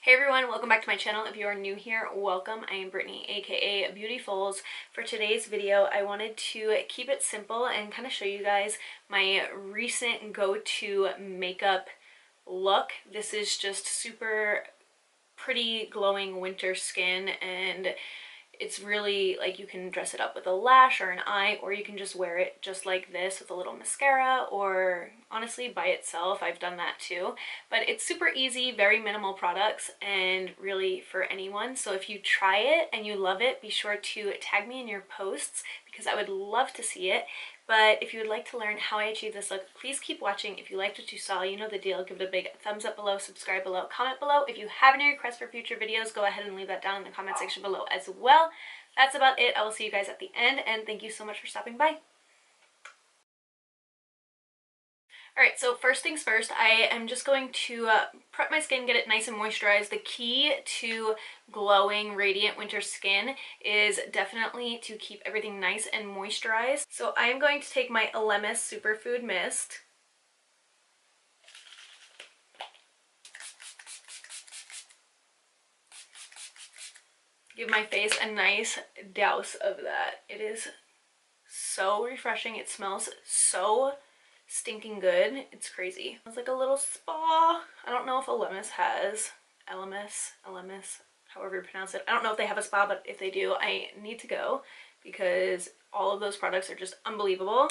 Hey everyone, welcome back to my channel. If you are new here, welcome. I am Brittany, aka Beautifoles. For today's video, I wanted to keep it simple and kind of show you guys my recent go-to makeup look. This is just super pretty glowing winter skin, and it's really like you can dress it up with a lash or an eye, or you can just wear it just like this with a little mascara, or honestly by itself. I've done that too, but it's super easy, very minimal products, and really for anyone. So if you try it and you love it, be sure to tag me in your posts because I would love to see it. But if you would like to learn how I achieve this look, please keep watching. If you liked what you saw, you know the deal. Give it a big thumbs up below, subscribe below, comment below. If you have any requests for future videos, go ahead and leave that down in the comment section below as well. That's about it. I will see you guys at the end, and thank you so much for stopping by. Alright, so first things first, I am just going to prep my skin, get it nice and moisturized. The key to glowing, radiant winter skin is definitely to keep everything nice and moisturized. So I am going to take my Elemis Superfood Mist. Give my face a nice douse of that. It is so refreshing. It smells so stinking good. It's crazy. It's like a little spa. I don't know if Elemis has Elemis, however you pronounce it. I don't know if they have a spa, but if they do, I need to go because all of those products are just unbelievable.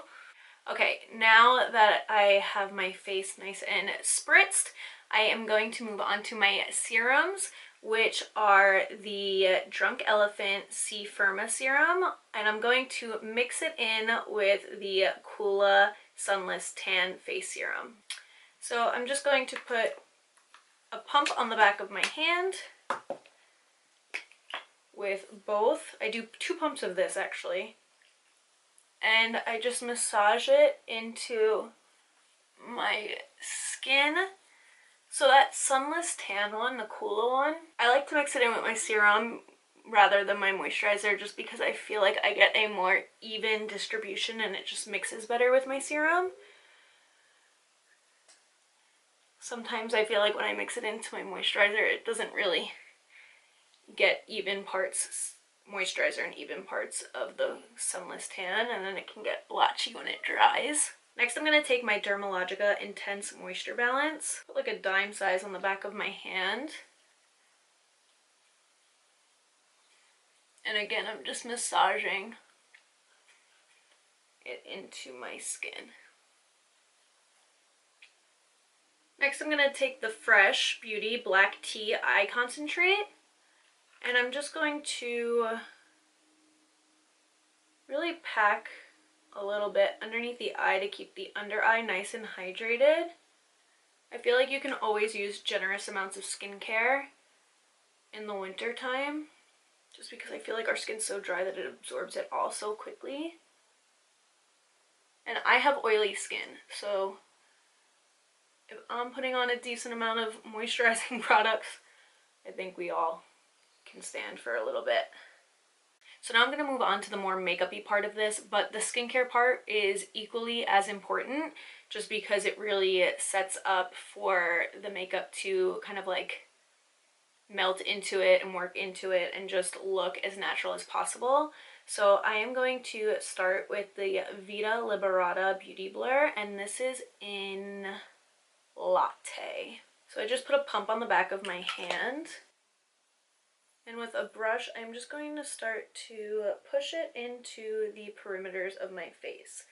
Okay, now that I have my face nice and spritzed, I am going to move on to my serums, which are the Drunk Elephant C Firma serum, and I'm going to mix it in with the Coola Sunless Tan Face Serum. So I'm just going to put a pump on the back of my hand with both. I do 2 pumps of this actually. And I just massage it into my skin. So that Sunless Tan one, the Coola one, I like to mix it in with my serum rather than my moisturizer just because I feel like I get a more even distribution and it just mixes better with my serum. Sometimes I feel like when I mix it into my moisturizer, it doesn't really get even parts moisturizer and even parts of the Sunless Tan, and then it can get blotchy when it dries. Next, I'm going to take my Dermalogica Intense Moisture Balance, put like a dime size on the back of my hand. And again, I'm just massaging it into my skin. Next, I'm going to take the Fresh Beauty Black Tea Eye Concentrate, and I'm just going to really pack a little bit underneath the eye to keep the under eye nice and hydrated. I feel like you can always use generous amounts of skincare in the winter time, just because I feel like our skin's so dry that it absorbs it all so quickly. And I have oily skin, so if I'm putting on a decent amount of moisturizing products, I think we all can stand for a little bit. So now I'm going to move on to the more makeup-y part of this, but the skincare part is equally as important just because it really sets up for the makeup to kind of like melt into it and work into it and just look as natural as possible. So I am going to start with the Vita Liberata Beauty Blur, and this is in Latte. So I just put a pump on the back of my hand. And with a brush, I'm just going to start to push it into the perimeters of my face.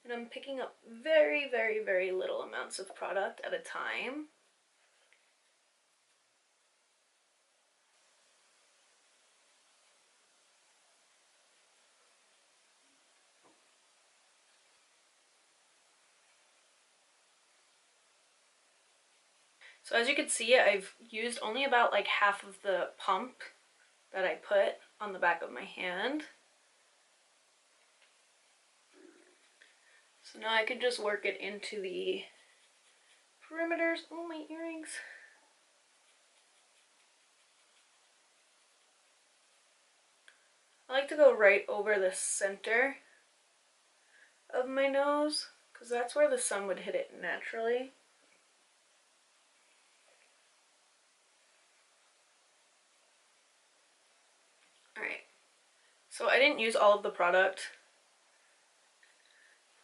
And I'm picking up very, very, very little amounts of product at a time. So as you can see, I've used only about like half of the pump that I put on the back of my hand. So now I can just work it into the perimeters. Oh, my earrings. I like to go right over the center of my nose because that's where the sun would hit it naturally. Alright, so I didn't use all of the product,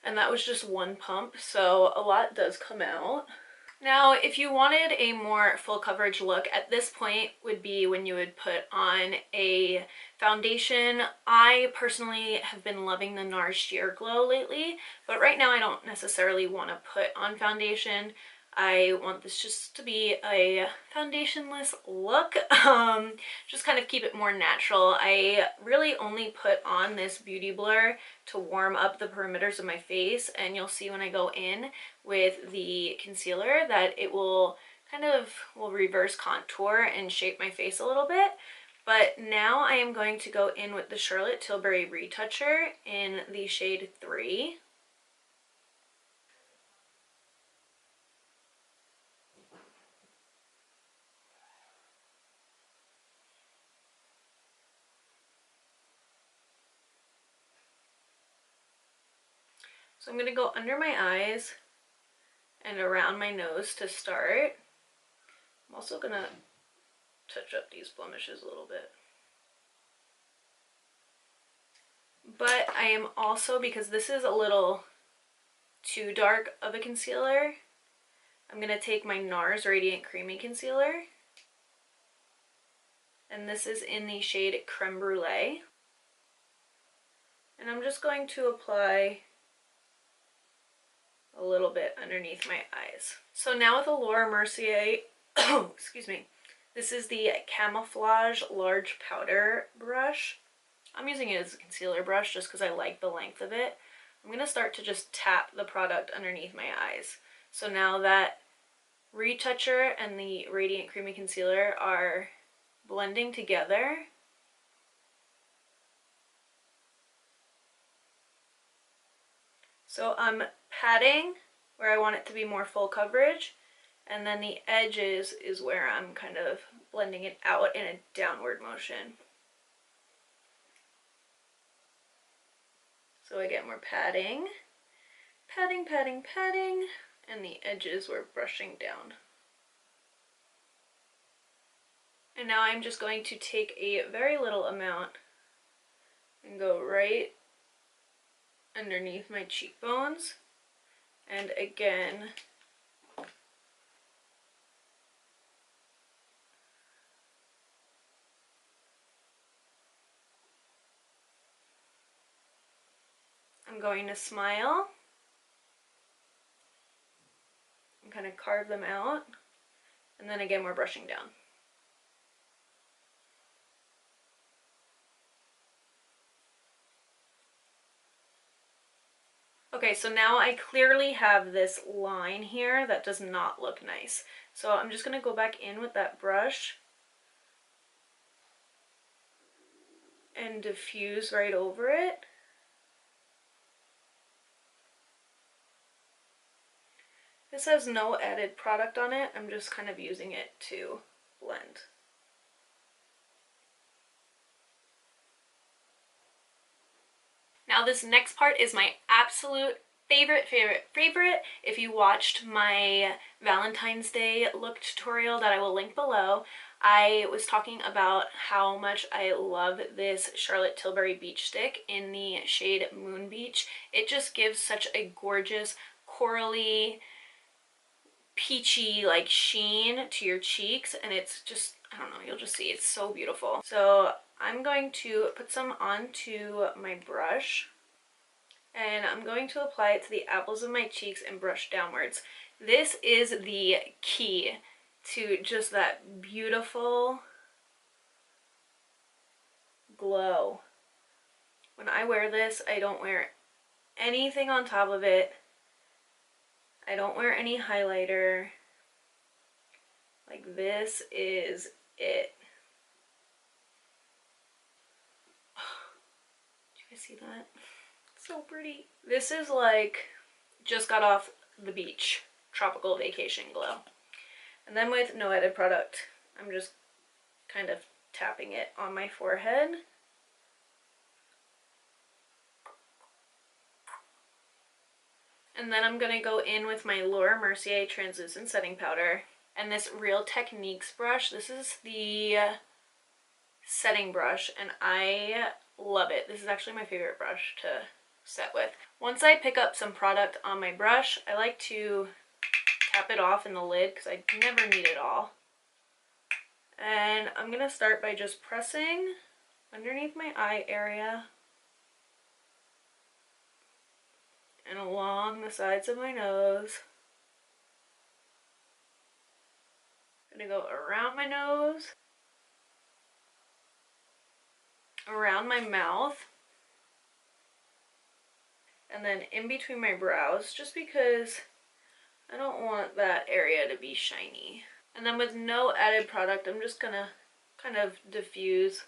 and that was just one pump, so a lot does come out. Now, if you wanted a more full coverage look, at this point would be when you would put on a foundation. I personally have been loving the NARS Sheer Glow lately, but right now I don't necessarily want to put on foundation. I want this just to be a foundationless look, just kind of keep it more natural. I really only put on this beauty blur to warm up the perimeters of my face, and you'll see when I go in with the concealer that it will will reverse contour and shape my face a little bit. But now I am going to go in with the Charlotte Tilbury Retoucher in the shade 3. So I'm going to go under my eyes and around my nose to start. I'm also going to touch up these blemishes a little bit. But I am also, because this is a little too dark of a concealer, I'm going to take my NARS Radiant Creamy Concealer. And this is in the shade Creme Brulee. And I'm just going to apply a little bit underneath my eyes. So now with a Laura Mercier, excuse me, this is the Camouflage Large Powder Brush. I'm using it as a concealer brush just because I like the length of it. I'm going to start to just tap the product underneath my eyes. So now that retoucher and the Radiant Creamy Concealer are blending together, so I'm patting where I want it to be more full coverage, and then the edges is where I'm kind of blending it out in a downward motion. So again, we're patting, patting, patting, patting, and the edges we're brushing down. And now I'm just going to take a very little amount and go right underneath my cheekbones, and again I'm going to smile and kind of carve them out, and then again we're brushing down. Okay, so now I clearly have this line here that does not look nice. So I'm just going to go back in with that brush and diffuse right over it. This has no added product on it, I'm just kind of using it to blend. Now this next part is my absolute favorite. If you watched my Valentine's Day look tutorial that I will link below, I was talking about how much I love this Charlotte Tilbury Beach Stick in the shade Moon Beach. It just gives such a gorgeous corally, peachy like sheen to your cheeks, and it's just, I don't know, you'll just see, it's so beautiful. So I'm going to put some onto my brush, and I'm going to apply it to the apples of my cheeks and brush downwards. This is the key to just that beautiful glow. When I wear this, I don't wear anything on top of it. I don't wear any highlighter. Like, this is it. Do you guys see that? So pretty. This is like just got off the beach, tropical vacation glow. And then with no added product, I'm just kind of tapping it on my forehead. And then I'm gonna go in with my Laura Mercier translucent setting powder and this Real Techniques brush. This is the setting brush and I love it. This is actually my favorite brush to set with. Once I pick up some product on my brush, I like to tap it off in the lid because I never need it all. And I'm gonna start by just pressing underneath my eye area and along the sides of my nose. I'm gonna go around my nose, around my mouth, and then in between my brows, just because I don't want that area to be shiny. And then with no added product, I'm just gonna kind of diffuse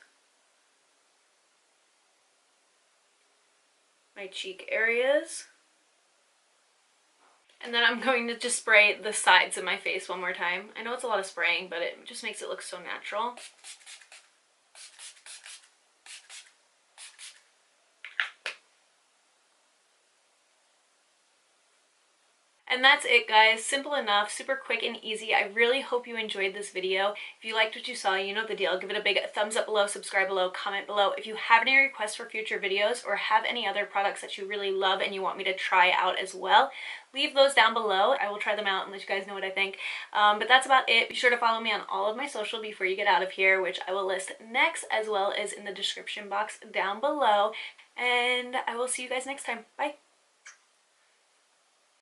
my cheek areas. And then I'm going to just spray the sides of my face one more time. I know it's a lot of spraying, but it just makes it look so natural. And that's it, guys. Simple enough, super quick and easy. I really hope you enjoyed this video. If you liked what you saw, you know the deal. Give it a big thumbs up below, subscribe below, comment below. If you have any requests for future videos or have any other products that you really love and you want me to try out as well, leave those down below. I will try them out and let you guys know what I think. But that's about it. Be sure to follow me on all of my social before you get out of here, which I will list next as well as in the description box down below. And I will see you guys next time. Bye.